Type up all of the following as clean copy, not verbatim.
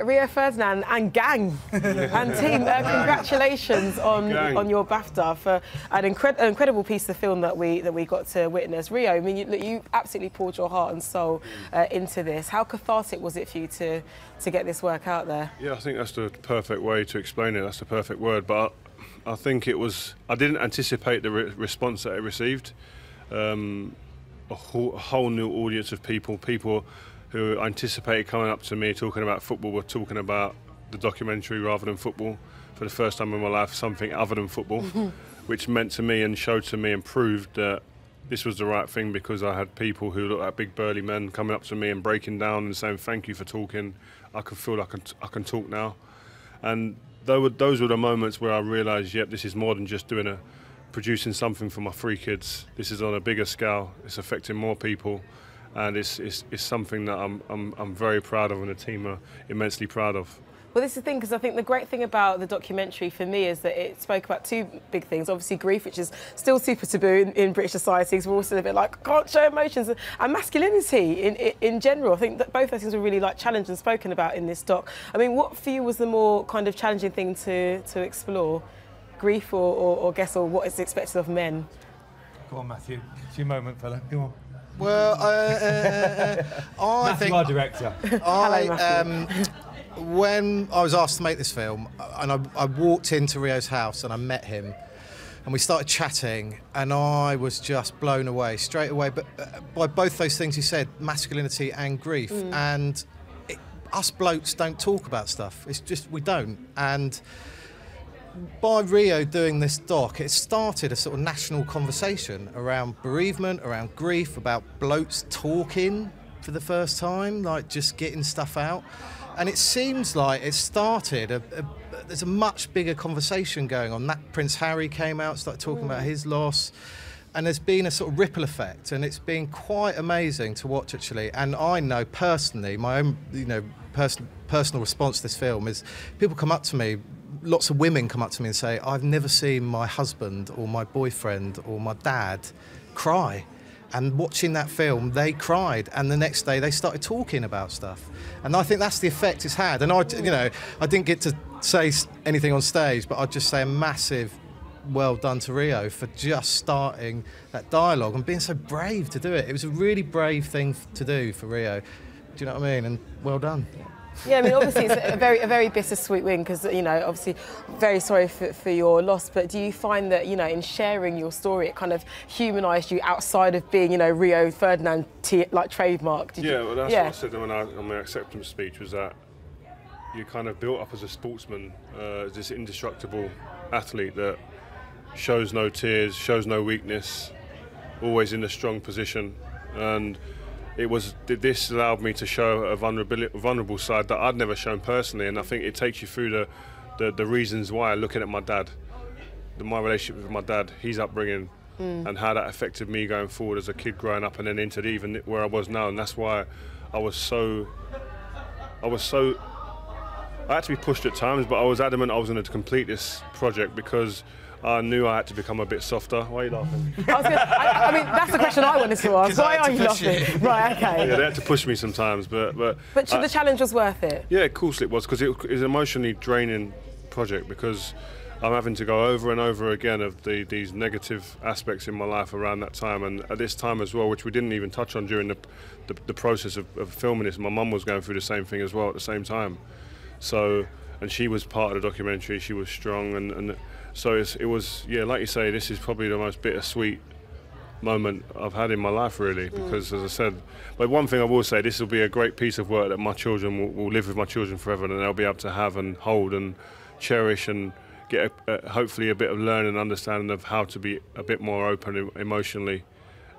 Rio Ferdinand and gang and team, congratulations on your BAFTA for an incredible piece of film that we got to witness. Rio, I mean, you absolutely poured your heart and soul into this. How cathartic was it for you to get this work out there? Yeah, I think that's the perfect way to explain it. That's the perfect word. But I think it was. I didn't anticipate the response that it received. A whole new audience of people who anticipated coming up to me talking about football were talking about the documentary rather than football for the first time in my life, something other than football, which meant to me and showed to me and proved that this was the right thing, because I had people who looked like big burly men coming up to me and breaking down and saying thank you for talking. I can feel like I can talk now. And those were the moments where I realised, yep, this is more than just producing something for my 3 kids. This is on a bigger scale. It's affecting more people, and it's something that I'm very proud of, and the team are immensely proud of. Well, this is the thing, because I think the great thing about the documentary for me is that it spoke about 2 big things. Obviously, grief, which is still super taboo in British society, because we're also a bit like, can't show emotions, and masculinity in general. I think that both those things were really challenged and spoken about in this doc. I mean, what for you was the more kind of challenging thing to explore? Grief or guess, or what is expected of men? Go on, Matthew. It's your moment, fella. Go on. Well, I think our director. Hello, Matthew. When I was asked to make this film, and I walked into Rio's house and I met him, and we started chatting, and I was just blown away straight away. But by both those things he said, masculinity and grief, and us blokes don't talk about stuff. It's just we don't. And by Rio doing this doc, it started a sort of national conversation around bereavement, around grief, about blokes talking for the first time, like just getting stuff out. And it seems like it started, there's a much bigger conversation going on. That Prince Harry came out, started talking about his loss, and there's been a sort of ripple effect, and it's been quite amazing to watch, actually. And I know personally, my own personal response to this film is people come up to me, lots of women come up to me and say, I've never seen my husband or my boyfriend or my dad cry. And watching that film, they cried, and the next day they started talking about stuff. And I think that's the effect it's had. And I didn't get to say anything on stage, but I'd just say a massive well done to Rio for just starting that dialogue and being so brave to do it. It was a really brave thing to do for Rio. Do you know what I mean? And well done. Yeah, I mean, obviously it's a very bittersweet win, because, you know, obviously very sorry for your loss, but do you find that, you know, in sharing your story, it kind of humanised you outside of being, you know, Rio Ferdinand trademark? Well, that's what I said on my acceptance speech, was that you kind of built up as a sportsman, this indestructible athlete that shows no tears, shows no weakness, always in a strong position. And this allowed me to show a vulnerable side that I'd never shown personally, and I think it takes you through the reasons why. Looking at my dad, my relationship with my dad, his upbringing, and how that affected me going forward as a kid growing up, and then into even where I was now. And that's why I had to be pushed at times, but I was adamant I was going to complete this project, because I knew I had to become a bit softer. Why are you laughing? I mean, that's the question I wanted to ask. Why are you laughing? Right, okay. Yeah, they had to push me sometimes, but the challenge was worth it. Yeah, of course it was, because it was an emotionally draining project, because I'm having to go over and over again of these negative aspects in my life around that time, and at this time as well, which we didn't even touch on during the process of filming this. My mum was going through the same thing as well at the same time. So, and she was part of the documentary. She was strong, and so it was, yeah, like you say, this is probably the most bittersweet moment I've had in my life, really, because, as I said, but one thing I will say, this will be a great piece of work that my children will live with my children forever, and they'll be able to have and hold and cherish and get hopefully a bit of learning and understanding of how to be a bit more open emotionally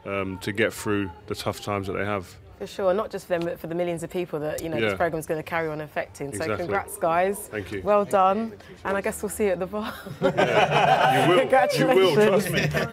to get through the tough times that they have. For sure, not just for them, but for the millions of people that, you know, this programme's going to carry on affecting. So congrats, guys. Thank you. Well done. And I guess we'll see you at the bar. Yeah. You will. Congratulations. You will, trust me.